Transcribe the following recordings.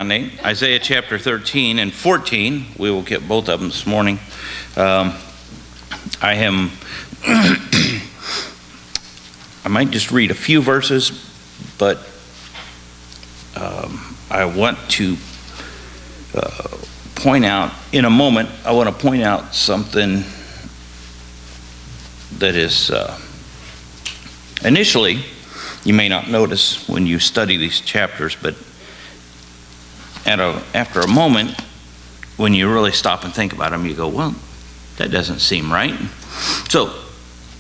Isaiah chapter 13 and 14. We will get both of them this morning. I might just read a few verses, but I want to point out, in a moment, I want to point out something that is, initially, you may not notice when you study these chapters, but after a moment, when you really stop and think about them, you go, well, that doesn't seem right. So,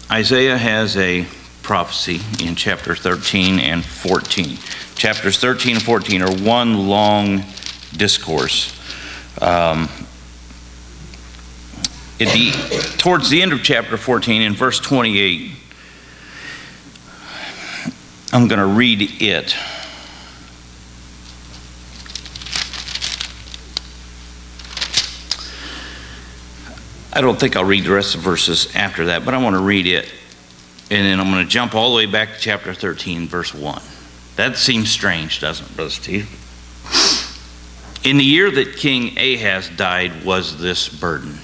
Isaiah has a prophecy in chapter 13 and 14. Chapters 13 and 14 are one long discourse. Towards the end of chapter 14, in verse 28, I'm going to read it. I don't think I'll read the rest of the verses after that, but I want to read it, and then I'm going to jump all the way back to chapter 13, verse 1. That seems strange, doesn't it, Brother Steve? In the year that King Ahaz died was this burden.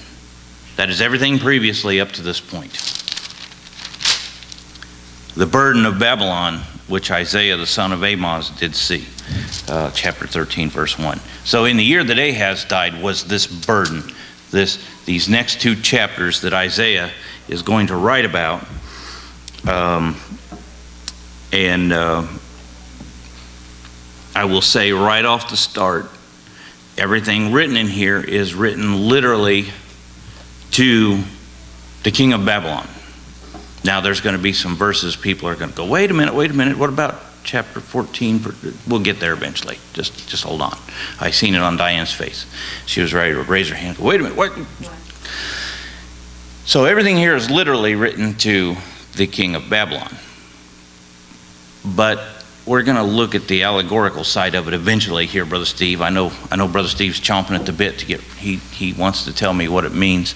That is everything previously up to this point. The burden of Babylon, which Isaiah the son of Amoz did see. Chapter 13, verse 1. So in the year that Ahaz died was this burden. These next two chapters that Isaiah is going to write about. I will say right off the start, everything written in here is written literally to the king of Babylon. Now there's going to be some verses people are going to go, wait a minute, what about chapter 14? We'll get there eventually. Just hold on. I seen it on Diane's face. She was ready to raise her hand. Wait a minute, what? So everything here is literally written to the king of Babylon. But we're going to look at the allegorical side of it eventually here, Brother Steve. I know Brother Steve's chomping at the bit to get. He wants to tell me what it means.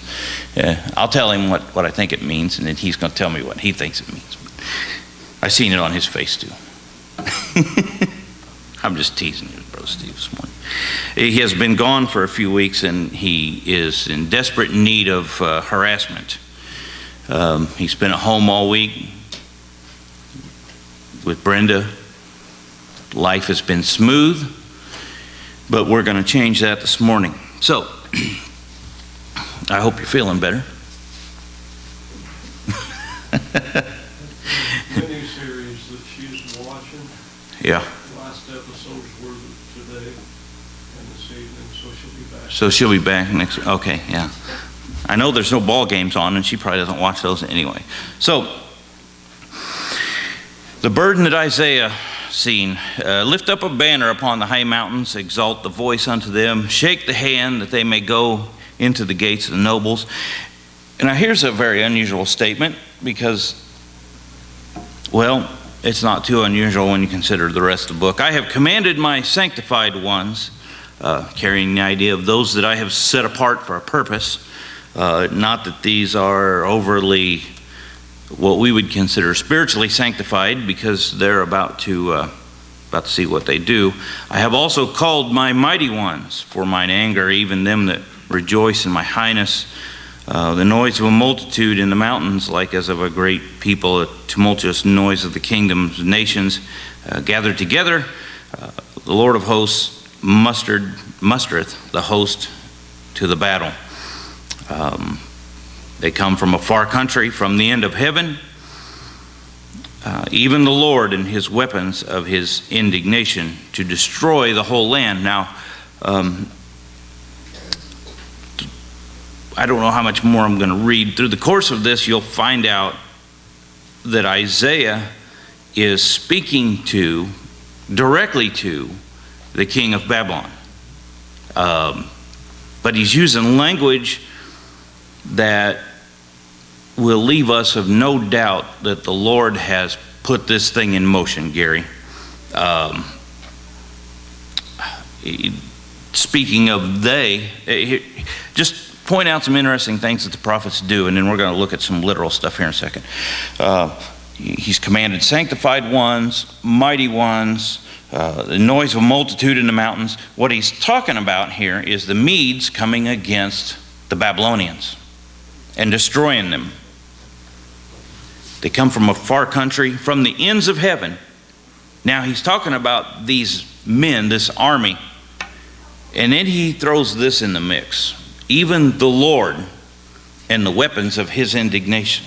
I'll tell him what I think it means, and then he's going to tell me what he thinks it means. I seen it on his face too. I'm just teasing you, Brother Steve, this morning. He has been gone for a few weeks, and he is in desperate need of harassment. He's been at home all week with Brenda. Life has been smooth, but we're going to change that this morning. So, I hope you're feeling better. The new series that she's watching. Yeah. Last episodes were today and this evening, so she'll be back. So she'll be back next. Okay, yeah. I know there's no ball games on, and she probably doesn't watch those anyway. So, the burden that Isaiah seen, lift up a banner upon the high mountains, exalt the voice unto them, shake the hand that they may go into the gates of the nobles. And now here's a very unusual statement because, well, it's not too unusual when you consider the rest of the book. I have commanded my sanctified ones, carrying the idea of those that I have set apart for a purpose. Not that these are overly what we would consider spiritually sanctified, because they're about to see what they do. I have also called my mighty ones for mine anger, even them that rejoice in my highness. The noise of a multitude in the mountains, like as of a great people, a tumultuous noise of the kingdoms, nations gathered together. The Lord of hosts mustereth the host to the battle. They come from a far country, from the end of heaven. Even the Lord and his weapons of his indignation to destroy the whole land. Now, I don't know how much more I'm going to read. Through the course of this, you'll find out that Isaiah is speaking directly to the king of Babylon. But he's using language that will leave us of no doubt that the Lord has put this thing in motion, Gary. Speaking of they, just point out some interesting things that the prophets do, and then we're going to look at some literal stuff here in a second. He's commanded sanctified ones, mighty ones, the noise of a multitude in the mountains. What he's talking about here is the Medes coming against the Babylonians and destroying them. They come from a far country, from the ends of heaven. Now he's talking about these men, this army. And then he throws this in the mix. Even the Lord and the weapons of his indignation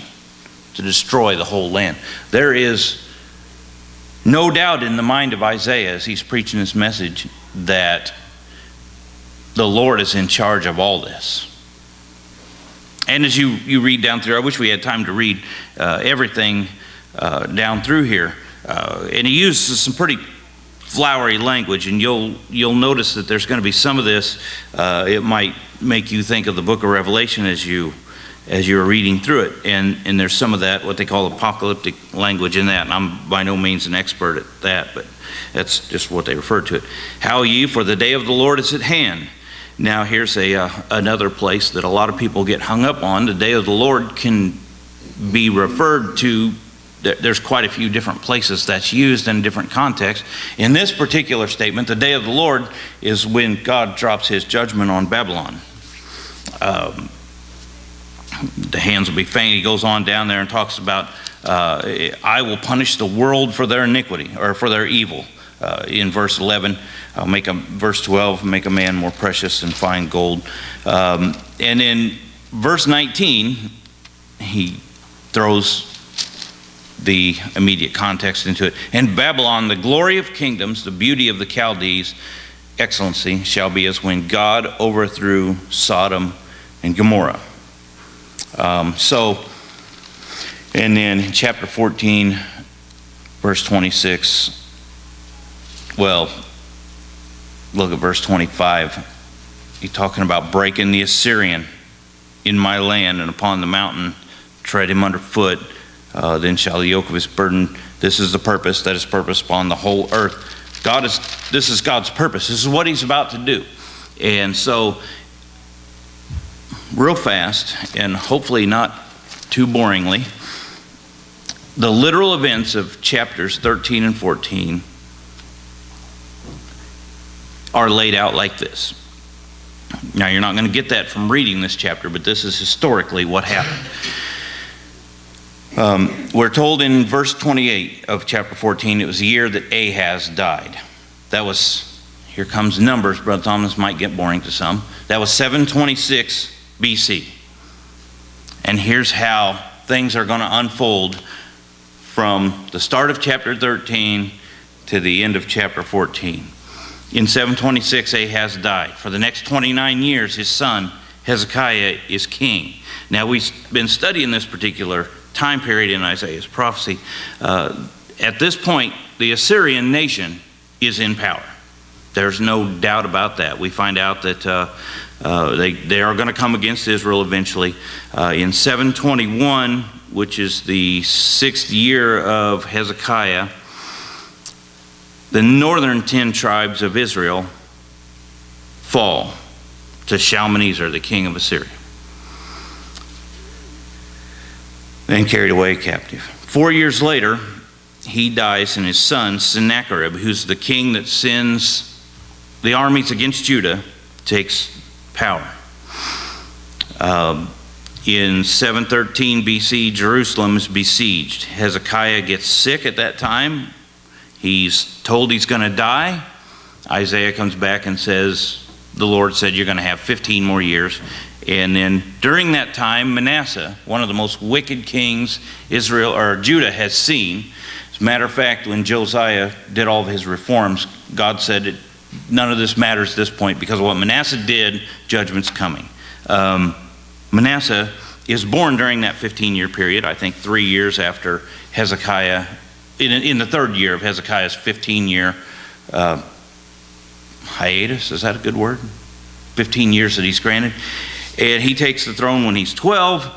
to destroy the whole land. There is no doubt in the mind of Isaiah as he's preaching this message that the Lord is in charge of all this. And as you read down through, I wish we had time to read everything down through here. And he uses some pretty flowery language, and you'll notice that there's going to be some of this. It might make you think of the book of Revelation as you're reading through it. And there's some of that, what they call apocalyptic language in that. And I'm by no means an expert at that, but that's just what they refer to it. How ye, for the day of the Lord is at hand. Now here's another place that a lot of people get hung up on. The day of the Lord can be referred to. There's quite a few different places that's used in different contexts. In this particular statement, the day of the Lord is when God drops his judgment on Babylon. The hands will be faint. He goes on down there and talks about, I will punish the world for their iniquity, or for their evil. In verse 11, verse 12, make a man more precious than fine gold. And in verse 19, he throws the immediate context into it. And Babylon, the glory of kingdoms, the beauty of the Chaldees, excellency shall be as when God overthrew Sodom and Gomorrah. And then in chapter 14, verse 26, well, look at verse 25. He's talking about breaking the Assyrian in my land, and upon the mountain tread him underfoot. Then shall the yoke of his burden, this is the purpose, that is purpose upon the whole earth. This is God's purpose. This is what he's about to do. And so, real fast, and hopefully not too boringly, the literal events of chapters 13 and 14 are laid out like this. Now, you're not going to get that from reading this chapter, but this is historically what happened. We're told in verse 28 of chapter 14, it was the year that Ahaz died. That was, here comes Numbers, Brother Thomas, might get boring to some. That was 726 BC. And here's how things are going to unfold from the start of chapter 13 to the end of chapter 14. In 726, Ahaz died. For the next 29 years, his son Hezekiah is king. Now, we've been studying this particular time period in Isaiah's prophecy. At this point, the Assyrian nation is in power. There's no doubt about that. We find out that they are going to come against Israel eventually. In 721, which is the 6th year of Hezekiah, the northern 10 tribes of Israel fall to Shalmaneser, the king of Assyria, and carried away captive. 4 years later, he dies, and his son Sennacherib, who's the king that sends the armies against Judah, takes power. In 713 BC, Jerusalem is besieged. Hezekiah gets sick at that time. He's told he's going to die. Isaiah comes back and says, the Lord said, you're going to have 15 more years. And then during that time, Manasseh, one of the most wicked kings Judah has seen. As a matter of fact, when Josiah did all of his reforms, God said, none of this matters at this point, because of what Manasseh did, judgment's coming. Manasseh is born during that 15-year period, I think 3 years after Hezekiah, in the 3rd year of Hezekiah's 15-year hiatus. Is that a good word? 15 years that he's granted. And he takes the throne when he's 12.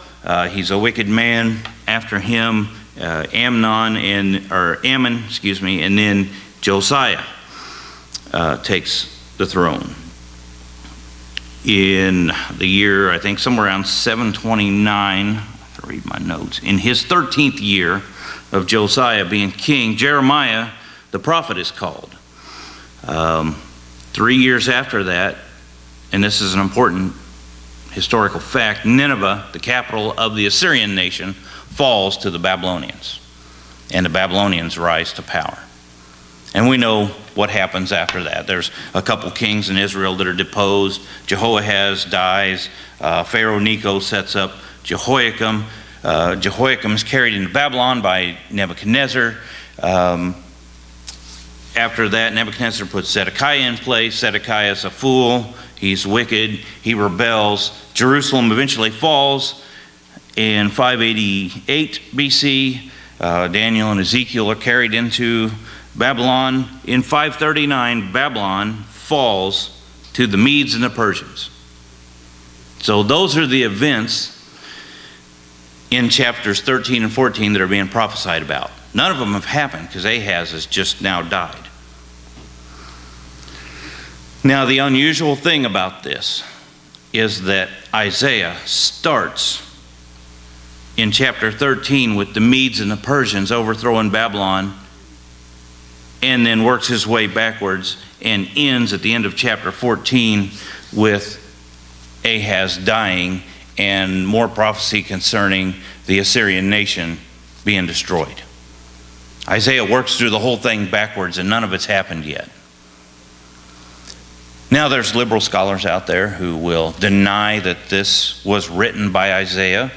He's a wicked man. After him, Ammon, and then Josiah takes the throne. In the year, I think somewhere around 729, I have to read my notes, in his 13th year of Josiah being king, Jeremiah the prophet is called. 3 years after that, and this is an important historical fact, Nineveh, the capital of the Assyrian nation, falls to the Babylonians, and the Babylonians rise to power. And we know what happens after that. There's a couple kings in Israel that are deposed. Jehoahaz dies. Pharaoh Necho sets up Jehoiakim. Jehoiakim is carried into Babylon by Nebuchadnezzar. After that, Nebuchadnezzar puts Zedekiah in place. Zedekiah is a fool. He's wicked. He rebels. Jerusalem eventually falls in 588 BC. Daniel and Ezekiel are carried into Babylon. In 539, Babylon falls to the Medes and the Persians. So those are the events in chapters 13 and 14 that are being prophesied about. None of them have happened because Ahaz has just now died. Now, the unusual thing about this is that Isaiah starts in chapter 13 with the Medes and the Persians overthrowing Babylon, and then works his way backwards and ends at the end of chapter 14 with Ahaz dying and more prophecy concerning the Assyrian nation being destroyed. Isaiah works through the whole thing backwards, and none of it's happened yet. Now, there's liberal scholars out there who will deny that this was written by Isaiah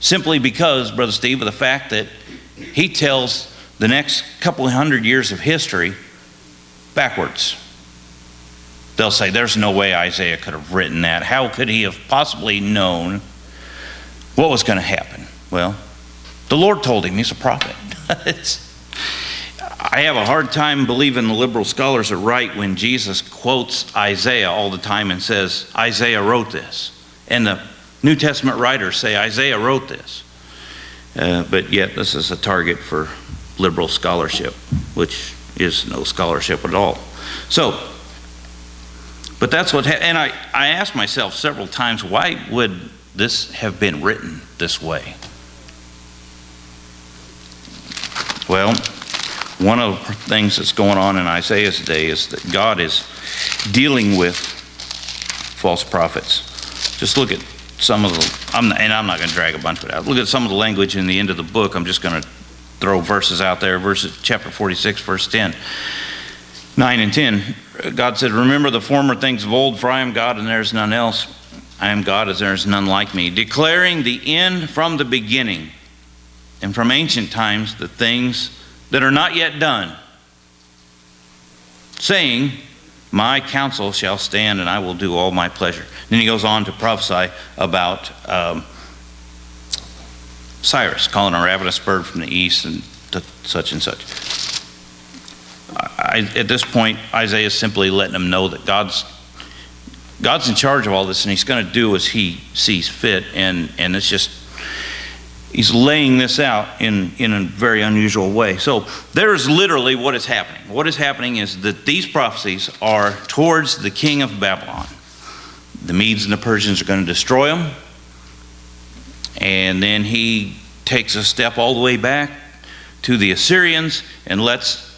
simply because, Brother Steve, of the fact that he tells the next couple of hundred years of history backwards. They'll say, there's no way Isaiah could have written that. How could he have possibly known what was going to happen? Well, the Lord told him. He's a prophet. I have a hard time believing the liberal scholars are right when Jesus quotes Isaiah all the time and says, Isaiah wrote this. And the New Testament writers say, Isaiah wrote this. But yet this is a target for liberal scholarship, which is no scholarship at all. So, but that's what, and I asked myself several times, why would this have been written this way? Well, one of the things that's going on in Isaiah's day is that God is dealing with false prophets. Just look at some of the, I'm not going to drag a bunch of it out. Look at some of the language in the end of the book. I'm just going to throw verses out there. Chapter 46, verse 10. 9 and 10. God said, remember the former things of old, for I am God and there is none else. I am God as there is none like me. Declaring the end from the beginning, and from ancient times the things that are not yet done, saying, my counsel shall stand and I will do all my pleasure. Then he goes on to prophesy about Cyrus calling a ravenous bird from the east and such and such. At this point, Isaiah is simply letting them know that God's in charge of all this, and he's going to do as he sees fit, and it's just, he's laying this out in a very unusual way. So there's literally what is happening. What is happening is that these prophecies are towards the king of Babylon. The Medes and the Persians are going to destroy him, and then he takes a step all the way back to the Assyrians and lets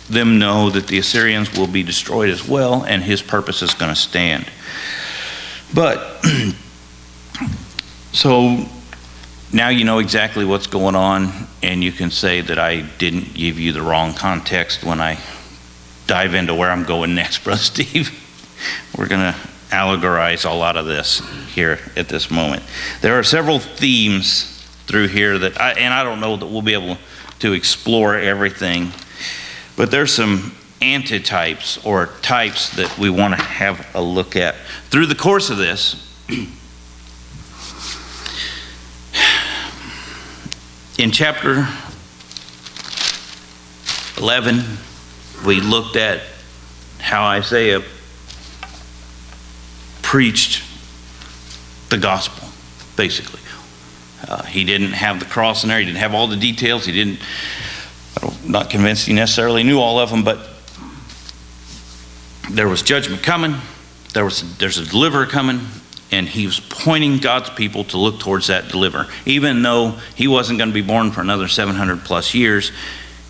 them know that the Assyrians will be destroyed as well, and his purpose is going to stand. But so now you know exactly what's going on, and you can say that I didn't give you the wrong context when I dive into where I'm going next, Brother Steve. We're going to allegorize a lot of this here at this moment. There are several themes through here that I don't know that we'll be able to explore everything, but there's some antitypes or types that we want to have a look at through the course of this. In chapter 11, we looked at how Isaiah preached the gospel, basically. He didn't have the cross in there. He didn't have all the details. I'm not convinced he necessarily knew all of them, but there was judgment coming. There's a deliverer coming, and he was pointing God's people to look towards that deliverer. Even though he wasn't going to be born for another 700 plus years,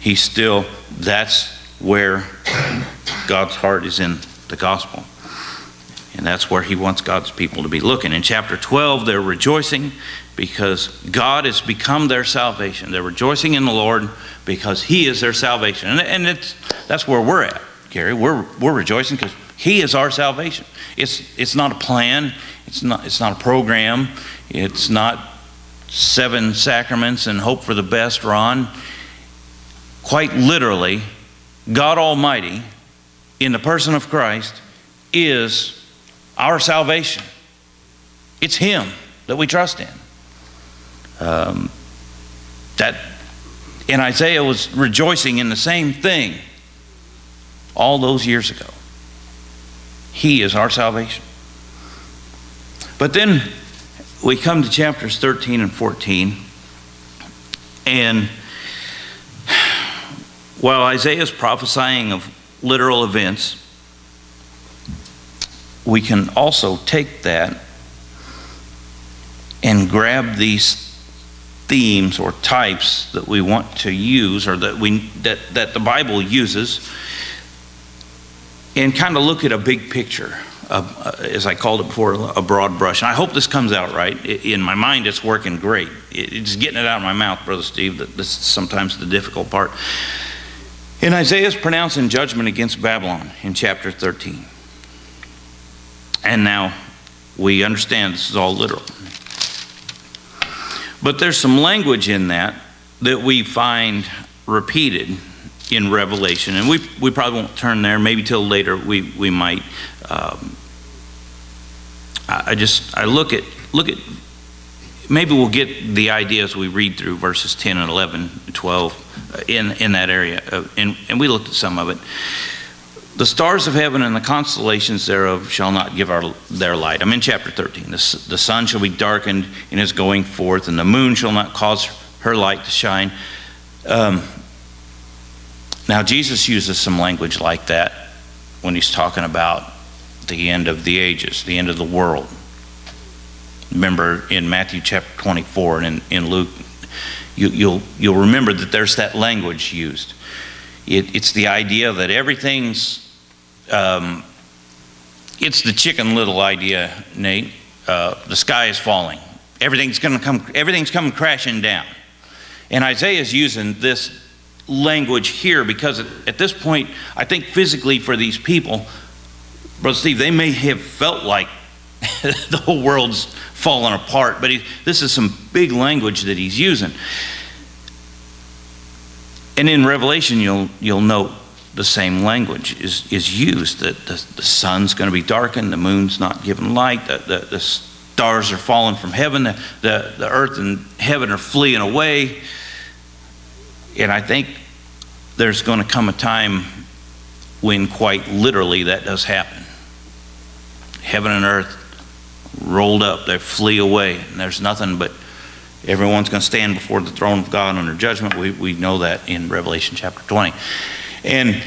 that's where God's heart is in the gospel. And that's where he wants God's people to be looking. In chapter 12, they're rejoicing because God has become their salvation. They're rejoicing in the Lord because he is their salvation. And that's where we're at, Gary. We're rejoicing because he is our salvation. It's not a plan. It's not a program. It's not 7 sacraments and hope for the best, Ron. Quite literally, God Almighty, in the person of Christ, is our salvation. It's him that we trust in. And Isaiah was rejoicing in the same thing all those years ago. He is our salvation. But then we come to chapters 13 and 14, and while Isaiah is prophesying of literal events, we can also take that and grab these themes or types that we want to use, or that the Bible uses, and kind of look at a big picture, as I called it before, a broad brush. And I hope this comes out right. In my mind, it's working great. It's getting it out of my mouth, Brother Steve. This is sometimes the difficult part. And Isaiah is pronouncing judgment against Babylon in chapter 13. And now we understand this is all literal. But there's some language in that we find repeated in Revelation. And we probably won't turn there. Maybe till later we might. I look at, maybe we'll get the idea as we read through verses 10 and 11, 12 in that area. And we looked at some of it. The stars of heaven and the constellations thereof shall not give their light. I'm in chapter 13. The sun shall be darkened in his going forth, and the moon shall not cause her light to shine. Now, Jesus uses some language like that when he's talking about the end of the ages, the end of the world. Remember in Matthew chapter 24 and in Luke, you'll remember that there's that language used. It's the idea that everything's, it's the Chicken Little idea, Nate. The sky is falling. Everything's coming crashing down. And Isaiah's using this language here because at this point, I think physically for these people, Brother Steve, they may have felt like the whole world's falling apart, but this is some big language that he's using. And in Revelation, you'll note the same language is used, that the sun's going to be darkened, the moon's not given light, the stars are falling from heaven, the earth and heaven are fleeing away. And I think there's going to come a time when quite literally that does happen. Heaven and earth rolled up, they flee away, and there's nothing but everyone's going to stand before the throne of God under judgment. We know that in Revelation chapter 20. And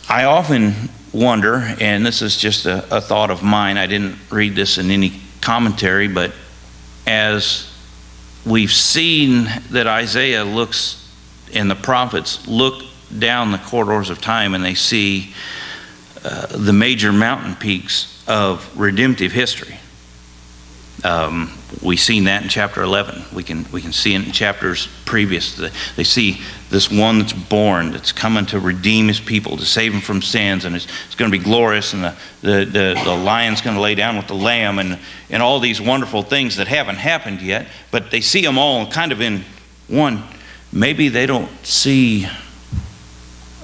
I often wonder, and this is just a thought of mine, I didn't read this in any commentary, but as we've seen that Isaiah looks and the prophets look down the corridors of time and they see the major mountain peaks of redemptive history. We've seen that in chapter 11. We can see it in chapters previous. They see this one that's born, that's coming to redeem his people, to save them from sins, and it's going to be glorious, and the lion's going to lay down with the lamb, and all these wonderful things that haven't happened yet, but they see them all kind of in one. Maybe they don't see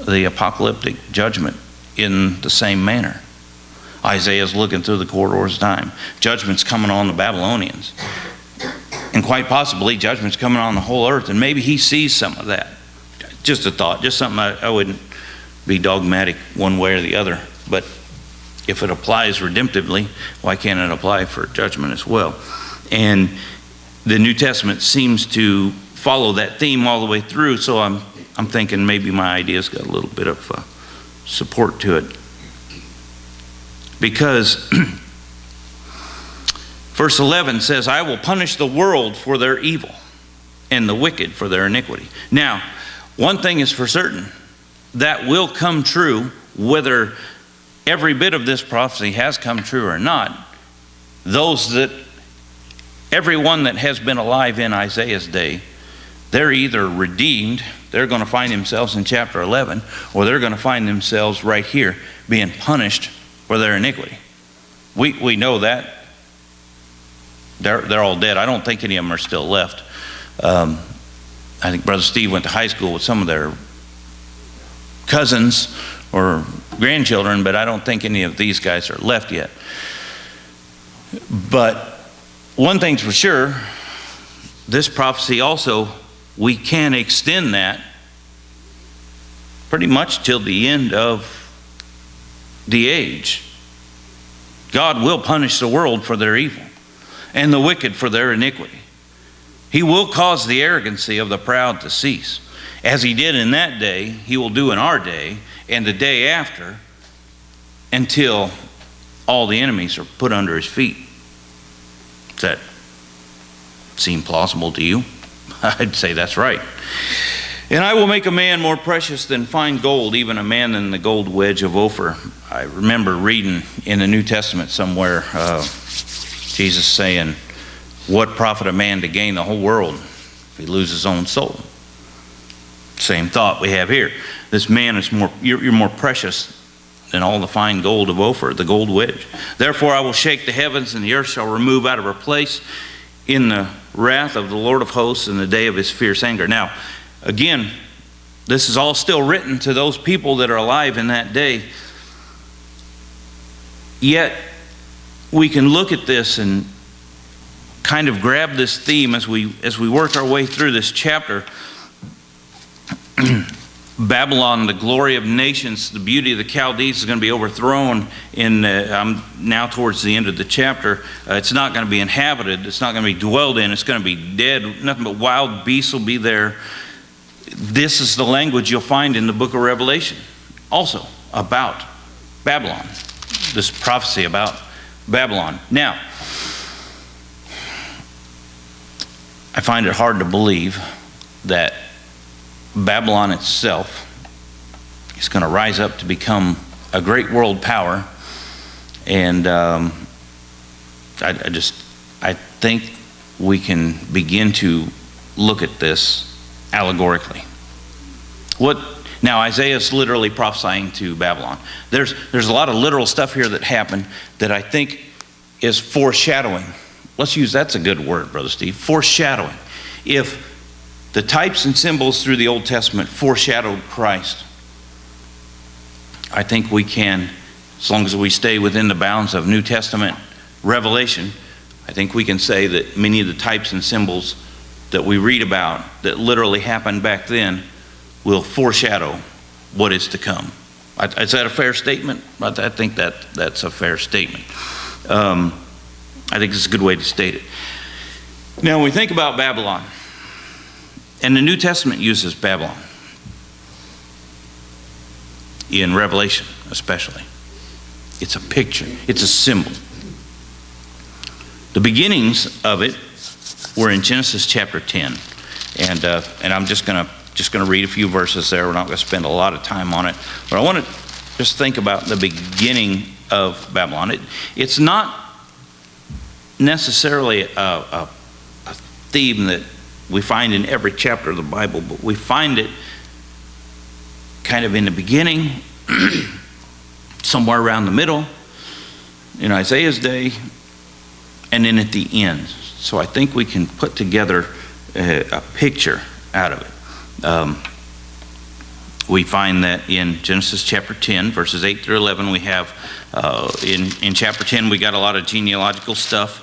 the apocalyptic judgment in the same manner. Isaiah's looking through the corridors of time. Judgment's coming on the Babylonians. And quite possibly judgment's coming on the whole earth. And maybe he sees some of that. Just a thought. Just something I wouldn't be dogmatic one way or the other. But if it applies redemptively, why can't it apply for judgment as well? And the New Testament seems to follow that theme all the way through. So I'm thinking maybe my idea's got a little bit of support to it. Because verse 11 says, I will punish the world for their evil and the wicked for their iniquity. Now, one thing is for certain, that will come true whether every bit of this prophecy has come true or not, everyone that has been alive in Isaiah's day, they're either redeemed, they're going to find themselves in chapter 11, or they're going to find themselves right here being punished for their iniquity. We know that. They're all dead. I don't think any of them are still left. I think Brother Steve went to high school with some of their cousins or grandchildren, but I don't think any of these guys are left yet. But one thing's for sure, this prophecy also, we can extend that pretty much till the end of the age. God will punish the world for their evil and the wicked for their iniquity. He will cause the arrogancy of the proud to cease. As he did in that day, he will do in our day and the day after, until all the enemies are put under his feet. Does that seem plausible to you? I'd say that's right. And I will make a man more precious than fine gold, even a man than the gold wedge of Ophir. I remember reading in the New Testament somewhere, Jesus saying, what profit a man to gain the whole world if he loses his own soul? Same thought we have here. This man is you're more precious than all the fine gold of Ophir, the gold wedge. Therefore I will shake the heavens, and the earth shall remove out of her place in the wrath of the Lord of hosts in the day of his fierce anger. Now, again, this is all still written to those people that are alive in that day. Yet, we can look at this and kind of grab this theme as we work our way through this chapter. Babylon, the glory of nations, the beauty of the Chaldees is going to be overthrown now towards the end of the chapter. It's not going to be inhabited. It's not going to be dwelled in. It's going to be dead. Nothing but wild beasts will be there. This is the language you'll find in the book of Revelation also about Babylon. This prophecy about Babylon. Now, I find it hard to believe that Babylon itself is going to rise up to become a great world power, and I think we can begin to look at this allegorically. Now Isaiah is literally prophesying to Babylon. There's a lot of literal stuff here that happened that I think is foreshadowing. That's a good word, Brother Steve. Foreshadowing. If the types and symbols through the Old Testament foreshadowed Christ, I think we can, as long as we stay within the bounds of New Testament revelation, I think we can say that many of the types and symbols that we read about that literally happened back then will foreshadow what is to come. Is that a fair statement? I think that's a fair statement. I think it's a good way to state it. Now, when we think about Babylon, and the New Testament uses Babylon, in Revelation especially. It's a picture. It's a symbol. The beginnings of it were in Genesis chapter 10. And I'm just going to read a few verses there. We're not going to spend a lot of time on it. But I want to just think about the beginning of Babylon. It's not necessarily a theme that we find in every chapter of the Bible, but we find it kind of in the beginning, somewhere around the middle, in Isaiah's day, and then at the end. So I think we can put together a picture out of it. We find that in Genesis chapter 10, verses 8 through 11, we have, in chapter 10, we got a lot of genealogical stuff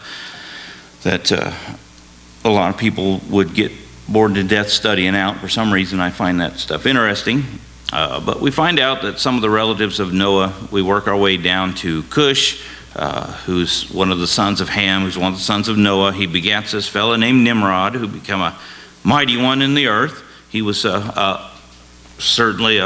that a lot of people would get bored to death studying out. For some reason, I find that stuff interesting. But we find out that some of the relatives of Noah, we work our way down to Cush, who's one of the sons of Ham, who's one of the sons of Noah. He begats this fellow named Nimrod, who became a mighty one in the earth. He was certainly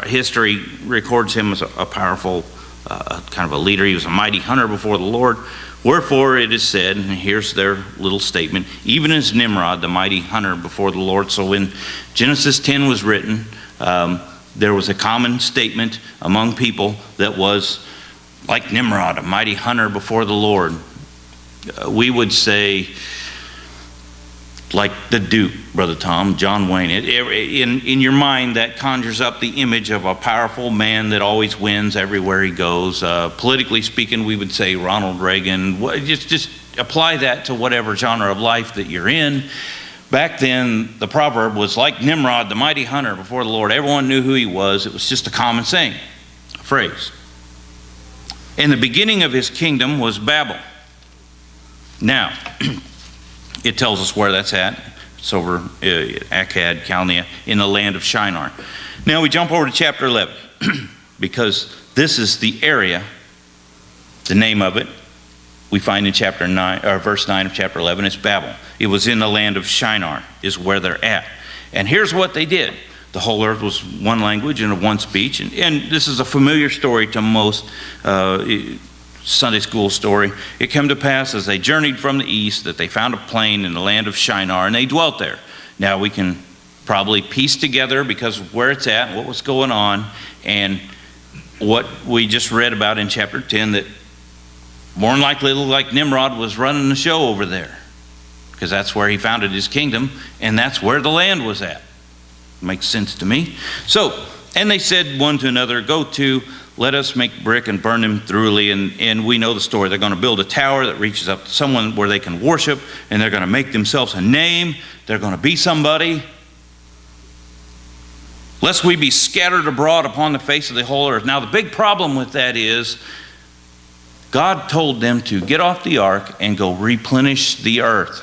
history records him as a powerful kind of a leader. He was a mighty hunter before the Lord. Wherefore it is said, and here's their little statement, even as Nimrod, the mighty hunter before the Lord. So when Genesis 10 was written, There was a common statement among people that was like Nimrod, a mighty hunter before the Lord. We would say, like the Duke, Brother Tom, John Wayne. In your mind, that conjures up the image of a powerful man that always wins everywhere he goes. Politically speaking, we would say Ronald Reagan. Just apply that to whatever genre of life that you're in. Back then, the proverb was like Nimrod, the mighty hunter before the Lord. Everyone knew who he was. It was just a common saying, a phrase. And the beginning of his kingdom was Babel. Now, it tells us where that's at. It's over Akkad, Chaldea, in the land of Shinar. Now we jump over to chapter 11, because this is the area, the name of it, we find in chapter 9, or verse 9 of chapter 11, it's Babel. It was in the land of Shinar, is where they're at. And here's what they did. The whole earth was one language and one speech. And this is a familiar story to most Sunday school story. It came to pass as they journeyed from the east that they found a plain in the land of Shinar, and they dwelt there. Now we can probably piece together, because of where it's at, what was going on, and what we just read about in chapter 10, that more than likely looked like Nimrod was running the show over there, because that's where he founded his kingdom, and that's where the land was at. Makes sense to me. So, and they said one to another, go to, let us make brick and burn them thoroughly. And we know the story. They're going to build a tower that reaches up to someone where they can worship, and they're going to make themselves a name. They're going to be somebody. Lest we be scattered abroad upon the face of the whole earth. Now the big problem with that is God told them to get off the ark and go replenish the earth.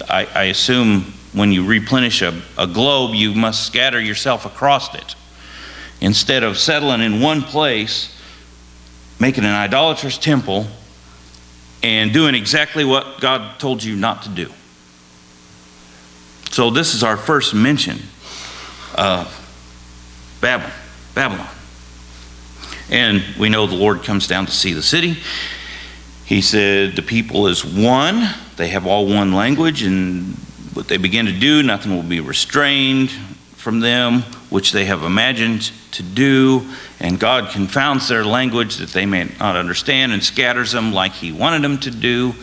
I assume when you replenish a globe, you must scatter yourself across it. Instead of settling in one place, making an idolatrous temple, and doing exactly what God told you not to do. So this is our first mention of Babylon. And we know the Lord comes down to see the city. He said the people is one. They have all one language, and what they begin to do, nothing will be restrained from them, which they have imagined to do. And God confounds their language that they may not understand and scatters them like he wanted them to do.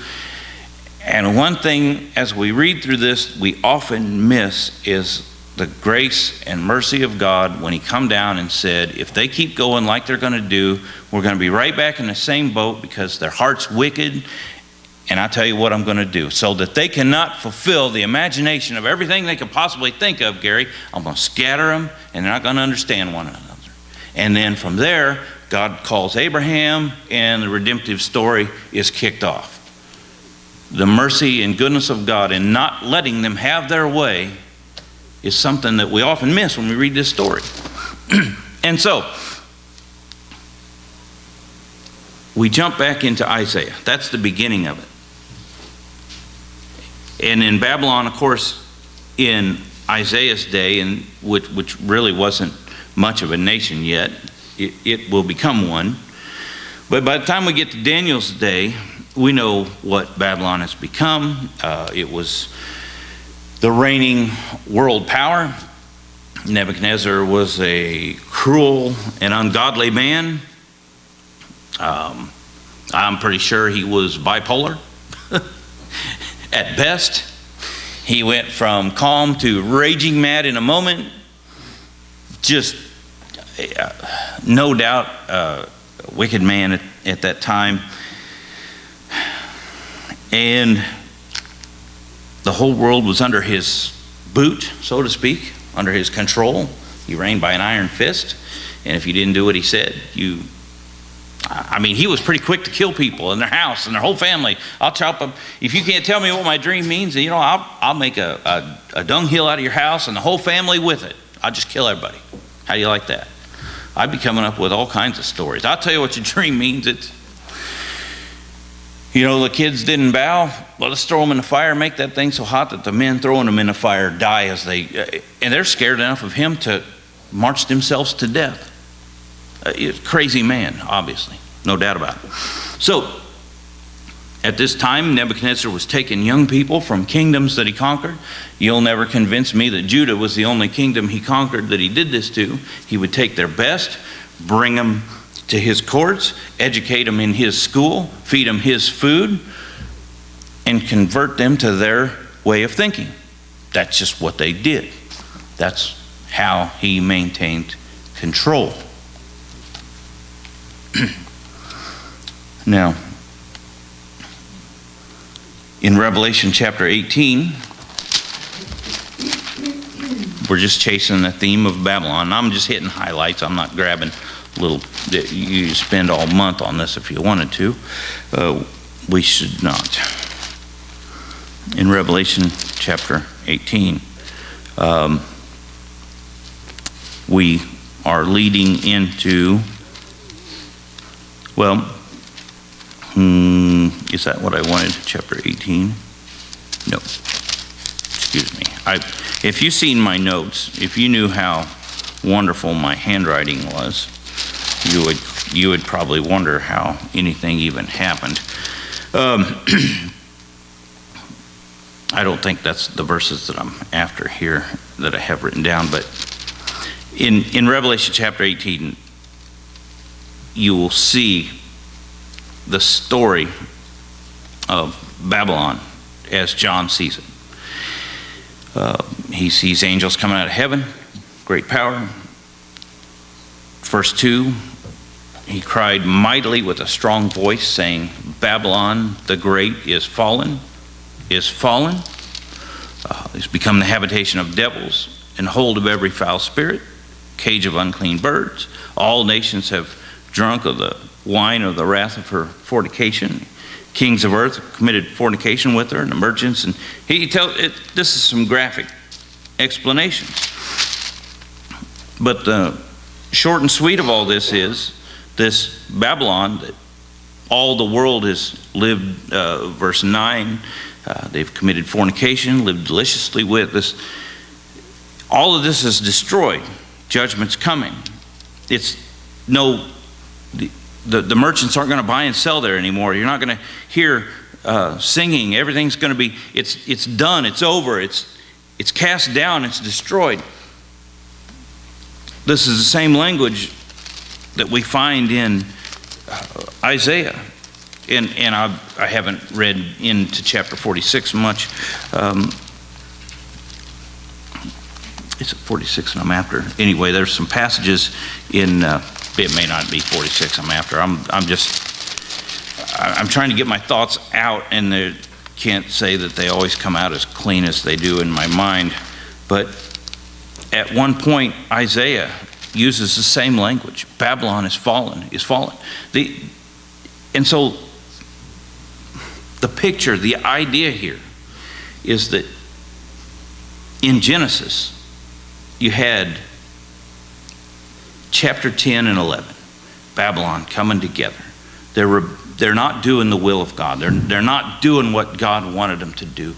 And one thing, as we read through this, we often miss is the grace and mercy of God when he come down and said, if they keep going like they're going to do, we're going to be right back in the same boat, because their heart's wicked. And I tell you what I'm going to do. So that they cannot fulfill the imagination of everything they could possibly think of, Gary, I'm going to scatter them, and they're not going to understand one another. And then from there, God calls Abraham, and the redemptive story is kicked off. The mercy and goodness of God in not letting them have their way is something that we often miss when we read this story. And so, we jump back into Isaiah. That's the beginning of it. And in Babylon, of course, in Isaiah's day, and which really wasn't much of a nation yet, it will become one. But by the time we get to Daniel's day, we know what Babylon has become. It was the reigning world power. Nebuchadnezzar was a cruel and ungodly man. I'm pretty sure he was bipolar at best. He went from calm to raging mad in a moment. Just no doubt a wicked man at that time. And the whole world was under his boot, so to speak, under his control. He reigned by an iron fist. And if you didn't do what he said, he was pretty quick to kill people in their house and their whole family. I'll chop them. If you can't tell me what my dream means, I'll make a dunghill out of your house and the whole family with it. I'll just kill everybody. How do you like that? I'd be coming up with all kinds of stories. I'll tell you what your dream means. It's, the kids didn't bow. Well, let's throw them in the fire, make that thing so hot that the men throwing them in the fire die and they're scared enough of him to march themselves to death. Crazy man, obviously, no doubt about it. So, At this time, Nebuchadnezzar was taking young people from kingdoms that he conquered. You'll never convince me that Judah was the only kingdom he conquered that he did this to. He would take their best, bring them to his courts, educate them in his school, feed them his food, and convert them to their way of thinking. That's just what they did. That's how he maintained control. Now, in Revelation chapter 18, we're just chasing the theme of Babylon. I'm just hitting highlights. I'm not grabbing little, you spend all month on this if you wanted to. We should not. In Revelation chapter 18, we are leading into, well, is that what I wanted? Chapter 18? No. Excuse me. If you've seen my notes, if you knew how wonderful my handwriting was, you would probably wonder how anything even happened. I don't think that's the verses that I'm after here that I have written down, but in Revelation chapter 18, you will see the story of Babylon as John sees it. He sees angels coming out of heaven, great power. Verse 2, he cried mightily with a strong voice, saying, Babylon the great is fallen, is fallen. It's become the habitation of devils, and hold of every foul spirit, cage of unclean birds. All nations have drunk of the wine of the wrath of her fornication. Kings of earth committed fornication with her, and the merchants. And he tells it. This is some graphic explanations. But the short and sweet of all this is this Babylon that all the world has lived. Verse 9, they've committed fornication, lived deliciously with this. All of this is destroyed. Judgment's coming. It's no. The merchants aren't going to buy and sell there anymore. You're not going to hear singing. Everything's going to be, it's done, it's over, it's cast down, it's destroyed. This is the same language that we find in Isaiah. And I haven't read into chapter 46 much. It's 46 and I'm after. Anyway, there's some passages in... it may not be 46 I'm after. I'm trying to get my thoughts out, and they can't say that they always come out as clean as they do in my mind. But at one point, Isaiah uses the same language. Babylon is fallen, is fallen. And so the picture, the idea here is that in Genesis, you had chapter 10 and 11, Babylon coming together. They're not doing the will of God. They're not doing what God wanted them to do.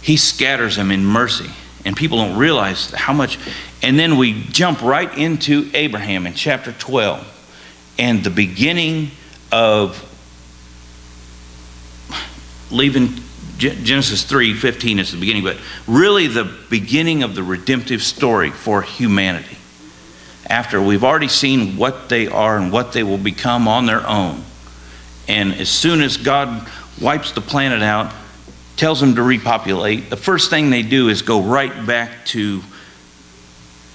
He scatters them in mercy, and people don't realize how much. And then we jump right into Abraham in chapter 12, and the beginning of leaving Genesis 3:15 is the beginning, but really the beginning of the redemptive story for humanity. After we've already seen what they are and what they will become on their own. And as soon as God wipes the planet out, tells them to repopulate, the first thing they do is go right back to,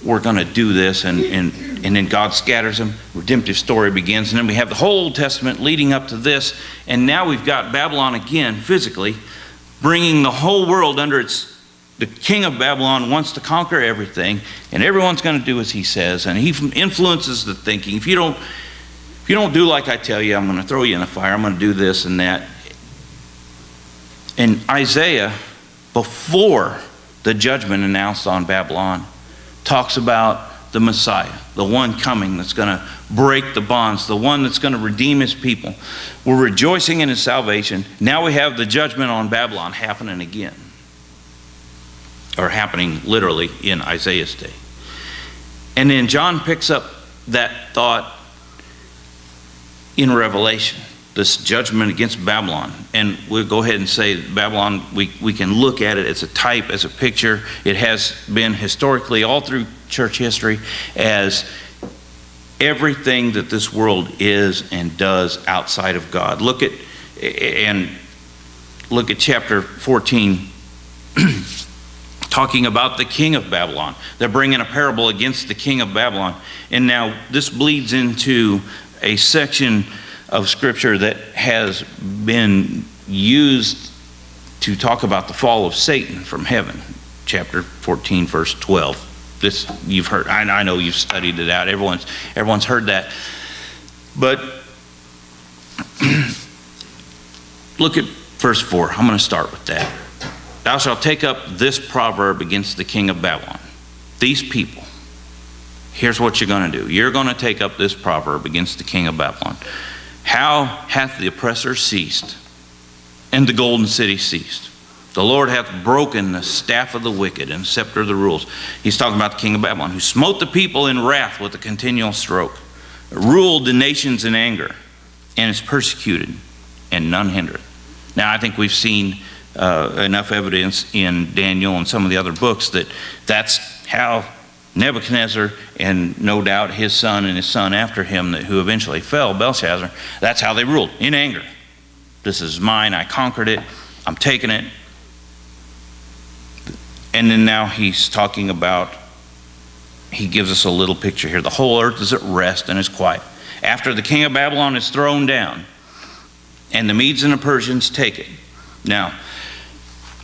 we're going to do this, and then God scatters them, redemptive story begins, and then we have the whole Old Testament leading up to this, and now we've got Babylon again, physically, bringing the whole world under its. The king of Babylon wants to conquer everything, and everyone's going to do as he says, and he influences the thinking. If you don't do like I tell you, I'm going to throw you in the fire. I'm going to do this and that. And Isaiah, before the judgment announced on Babylon, talks about the Messiah, the one coming that's going to break the bonds, the one that's going to redeem his people. We're rejoicing in his salvation. Now we have the judgment on Babylon happening again. Or happening literally in Isaiah's day. And then John picks up that thought in Revelation. this judgment against Babylon. And we'll go ahead and say Babylon, we can look at it as a type, as a picture. It has been historically, all through church history, as everything that this world is and does outside of God. Look at chapter 14, talking about the king of Babylon. They're bringing a parable against the king of Babylon. And now this bleeds into a section of scripture that has been used to talk about the fall of Satan from heaven. Chapter 14, verse 12. This you've heard. I know you've studied it out. Everyone's heard that. But look at verse 4. I'm going to start with that. Thou shalt take up this proverb against the king of Babylon. These people. Here's what you're going to do. You're going to take up this proverb against the king of Babylon. How hath the oppressor ceased, and the golden city ceased? The Lord hath broken the staff of the wicked and scepter of the rulers. He's talking about the king of Babylon, who smote the people in wrath with a continual stroke, ruled the nations in anger, and is persecuted, and none hindereth. Now, I think we've seen enough evidence in Daniel and some of the other books that that's how Nebuchadnezzar, and no doubt his son and his son after him, who eventually fell, Belshazzar, that's how they ruled, in anger. This is mine, I conquered it, I'm taking it. And then now he's talking about, he gives us a little picture here. The whole earth is at rest and is quiet. After the king of Babylon is thrown down, and the Medes and the Persians take it. Now,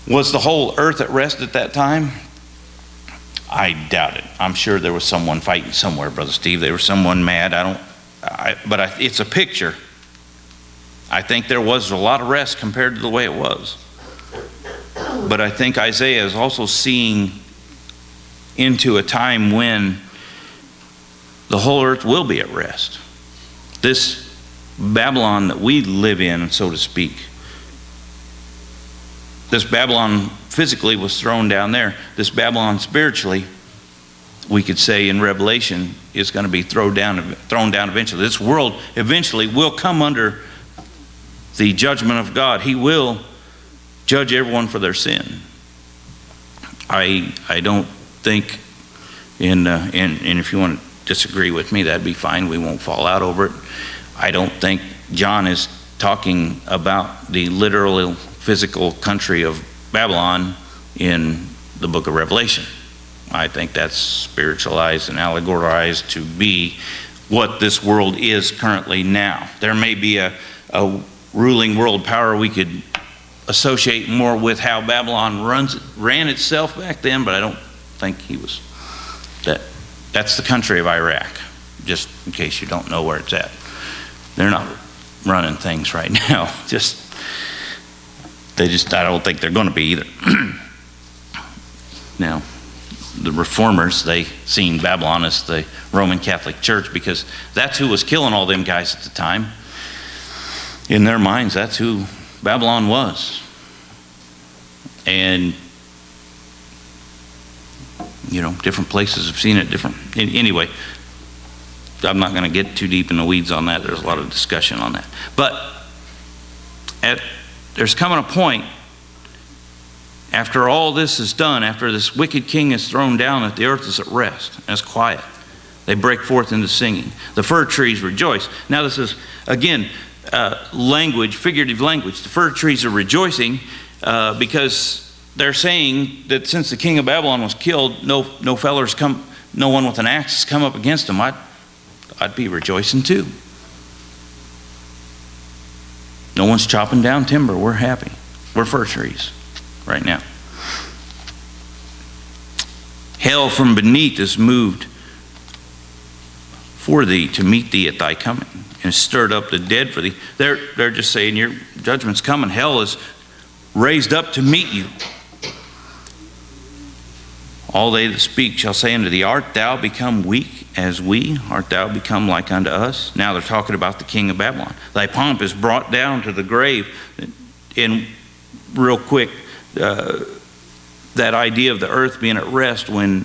was the whole earth at rest at that time? I doubt it. I'm sure there was someone fighting somewhere, Brother Steve. There was someone mad. It's a picture. I think there was a lot of rest compared to the way it was. But I think Isaiah is also seeing into a time when the whole earth will be at rest. This Babylon that we live in, so to speak, this Babylon physically was thrown down there. This Babylon spiritually, we could say in Revelation, is going to be thrown down eventually. This world eventually will come under the judgment of God. He will judge everyone for their sin. I don't think, and if you want to disagree with me, that'd be fine. We won't fall out over it. I don't think John is talking about the literal physical country of Babylon in the book of Revelation. I think that's spiritualized and allegorized to be what this world is currently now. There may be a ruling world power we could associate more with how Babylon ran itself back then, but I don't think he was that. That's the country of Iraq, just in case you don't know where it's at. They're not running things right now. I don't think they're going to be either. Now, the reformers, they seen Babylon as the Roman Catholic Church because that's who was killing all them guys at the time. In their minds, that's who Babylon was. And, different places have seen it different. Anyway, I'm not going to get too deep in the weeds on that. There's a lot of discussion on that. But there's coming a point after all this is done, after this wicked king is thrown down, that the earth is at rest and it's quiet. They break forth into singing. The fir trees rejoice. Now this is, again, language, figurative language. The fir trees are rejoicing because they're saying that since the king of Babylon was killed, no one with an axe has come up against him. I'd be rejoicing too. No one's chopping down timber. We're happy. We're fir trees right now. Hell from beneath is moved for thee to meet thee at thy coming, and stirred up the dead for thee. They're just saying your judgment's coming. Hell is raised up to meet you. All they that speak shall say unto thee, art thou become weak as we? Art thou become like unto us? Now they're talking about the king of Babylon. Thy pomp is brought down to the grave. And real quick, that idea of the earth being at rest when,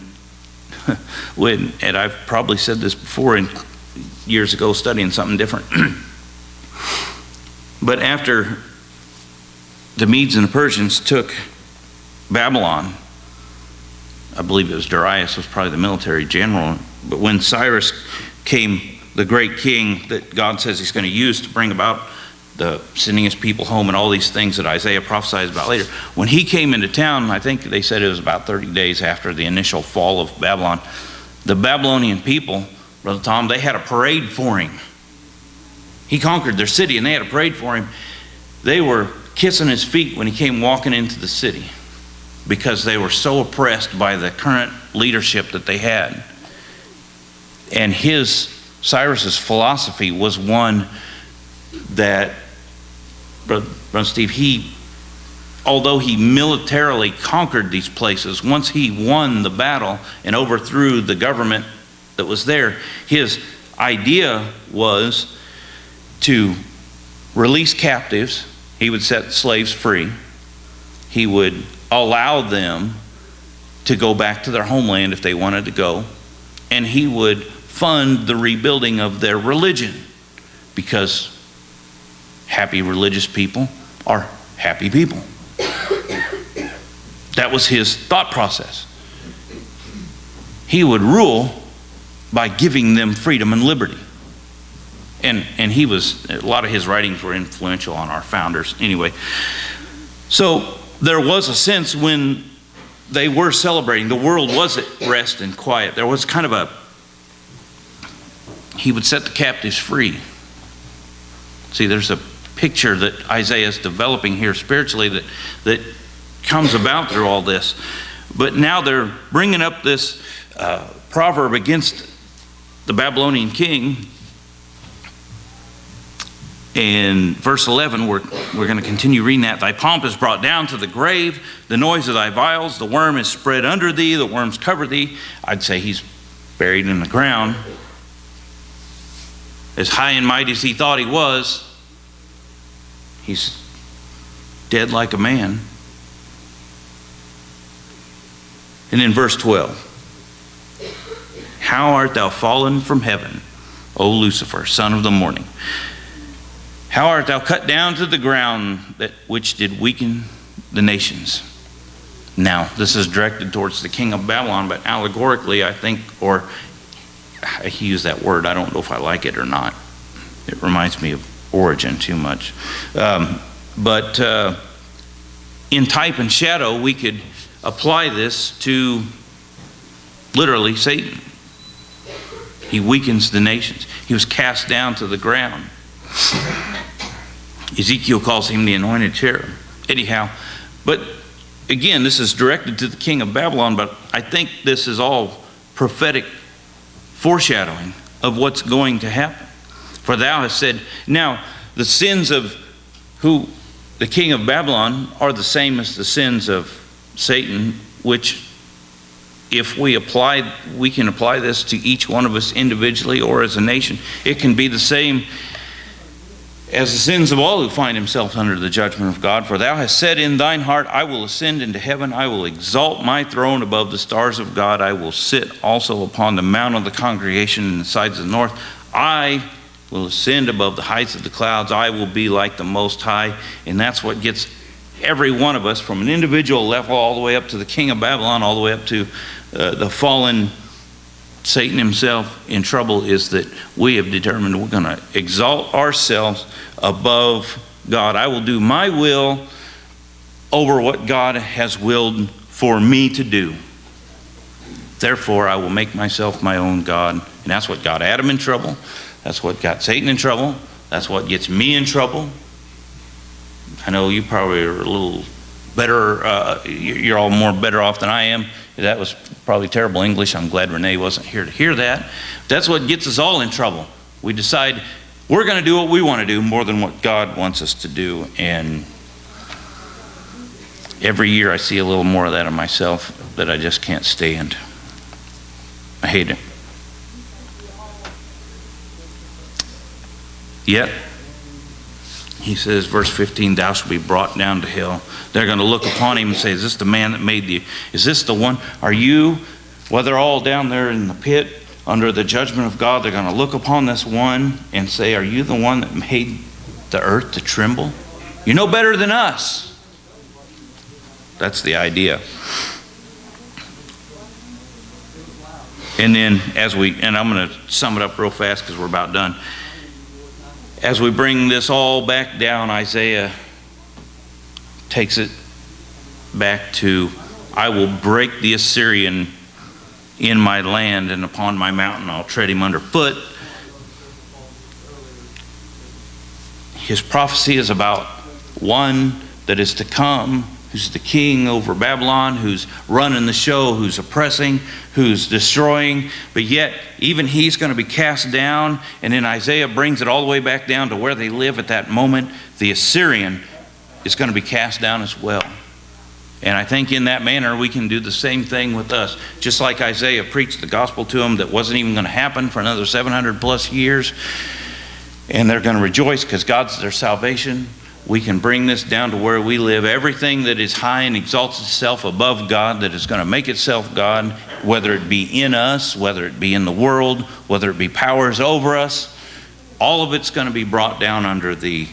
and I've probably said this before years ago studying something different. But after the Medes and the Persians took Babylon, I believe it was Darius was probably the military general, but when Cyrus came, the great king that God says he's going to use to bring about the sending his people home and all these things that Isaiah prophesies about later, when he came into town, I think they said it was about 30 days after the initial fall of Babylon, the Babylonian people, Brother Tom, they had a parade for him. He conquered their city and they had a parade for him. They were kissing his feet when he came walking into the city because they were so oppressed by the current leadership that they had. And Cyrus's philosophy was one that, Brother Steve, although he militarily conquered these places, once he won the battle and overthrew the government that was there, his idea was to release captives. He would set slaves free. He would allow them to go back to their homeland if they wanted to go. And he would fund the rebuilding of their religion, because happy religious people are happy people. That was his thought process. He would rule by giving them freedom and liberty. And a lot of his writings were influential on our founders anyway. So there was a sense when they were celebrating, the world was at rest and quiet. There was kind of he would set the captives free. See, there's a picture that Isaiah is developing here spiritually that comes about through all this. But now they're bringing up this proverb against the Babylonian king. In verse 11, we're going to continue reading that. Thy pomp is brought down to the grave, the noise of thy vials, the worm is spread under thee, the worms cover thee. I'd say he's buried in the ground. As high and mighty as he thought he was, he's dead like a man. And in verse 12, how art thou fallen from heaven, O Lucifer, son of the morning? How art thou cut down to the ground, that which did weaken the nations? Now, this is directed towards the king of Babylon, but allegorically, I think, or he used that word, I don't know if I like it or not. It reminds me of origin too much. But in type and shadow, we could apply this to literally Satan. He weakens the nations. He was cast down to the ground. Ezekiel calls him the anointed cherub. Anyhow, but again, this is directed to the king of Babylon, but I think this is all prophetic foreshadowing of what's going to happen. For thou hast said, now the sins of who the king of Babylon are the same as the sins of Satan, which if we can apply this to each one of us individually or as a nation. It can be the same as the sins of all who find themselves under the judgment of God. For thou hast said in thine heart, I will ascend into heaven, I will exalt my throne above the stars of God, I will sit also upon the mount of the congregation in the sides of the north. I will ascend above the heights of the clouds, I will be like the Most High. And that's what gets every one of us, from an individual level all the way up to the king of Babylon, all the way up to the fallen Satan himself, in trouble, is that we have determined we're going to exalt ourselves above God. I will do my will over what God has willed for me to do. Therefore, I will make myself my own God. And that's what got Adam in trouble. That's what got Satan in trouble. That's what gets me in trouble. I know you probably are a little better, you're all more better off than I am. That was probably terrible English. I'm glad Renee wasn't here to hear that. That's what gets us all in trouble. We decide we're going to do what we want to do more than what God wants us to do. And every year I see a little more of that in myself that I just can't stand. I hate it. Yet, he says, verse 15, thou shalt be brought down to hell. They're going to look upon him and say, is this the man that made thee? Is this the one? Are you, well, they're all down there in the pit under the judgment of God. They're going to look upon this one and say, are you the one that made the earth to tremble? You know better than us. That's the idea. And then and I'm going to sum it up real fast because we're about done. As we bring this all back down, Isaiah takes it back to, I will break the Assyrian in my land, and upon my mountain I'll tread him underfoot. His prophecy is about one that is to come, who's the king over Babylon, who's running the show, who's oppressing, who's destroying, but yet even he's going to be cast down. And then Isaiah brings it all the way back down to where they live at that moment. The Assyrian is going to be cast down as well. And I think in that manner we can do the same thing with us. Just like Isaiah preached the gospel to them that wasn't even going to happen for another 700 plus years, and they're going to rejoice because God's their salvation. We can bring this down to where we live. Everything that is high and exalts itself above God, that is going to make itself God, whether it be in us, whether it be in the world, whether it be powers over us, all of it's going to be brought down under the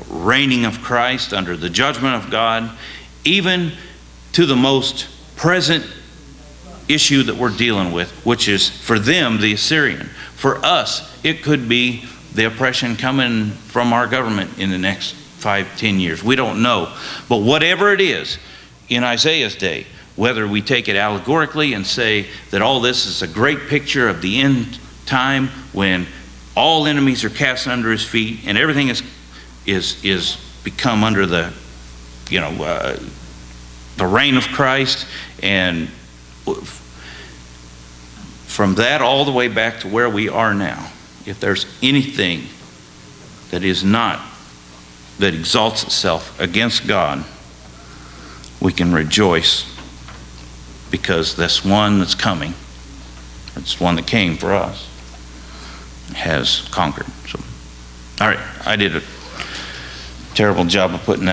reigning of Christ, under the judgment of God, even to the most present issue that we're dealing with, which is for them the Assyrian. For us, it could be the oppression coming from our government in the next 5-10 years. We don't know. But whatever it is in Isaiah's day, whether we take it allegorically and say that all this is a great picture of the end time when all enemies are cast under his feet and everything is become under the reign of Christ, and from that all the way back to where we are now, if there's anything that exalts itself against God, we can rejoice because this one that's coming, it's one that came for us, has conquered. So, all right, I did a terrible job of putting that